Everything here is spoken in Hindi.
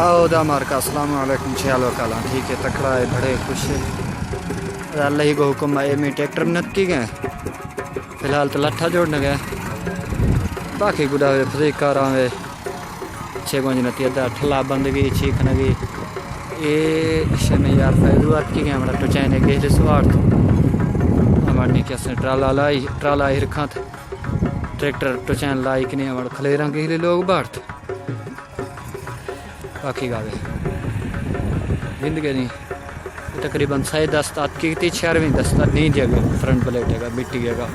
आओ दा मार्का अस्सलाम वालेकुम छयालो काला ठीक है तकड़ा है बड़े खुश अल्लाह ही को हुक्म है मैं ट्रैक्टर नत की गए फिलहाल तो लट्ठा जोड़ने गए बाकी गुड़ा हुए फ्री कार आवे छे गुंज नती अदा ठला बंद गई चीख न गई ये शमे यार फैजुआत की गए हमारा तो चाहने गए स्वार्थ हमारे क्या से ट्राला ही रखा था ट्रैक्टर तो चैन लाई कि नहीं हमारे खलेरा के लोग बाढ़ बाकी गावे जिंदगी नहीं तकरीबन 10.5 की थी 6वीं 10 नहीं जगह फ्रंट प्लेट है मिट्टी है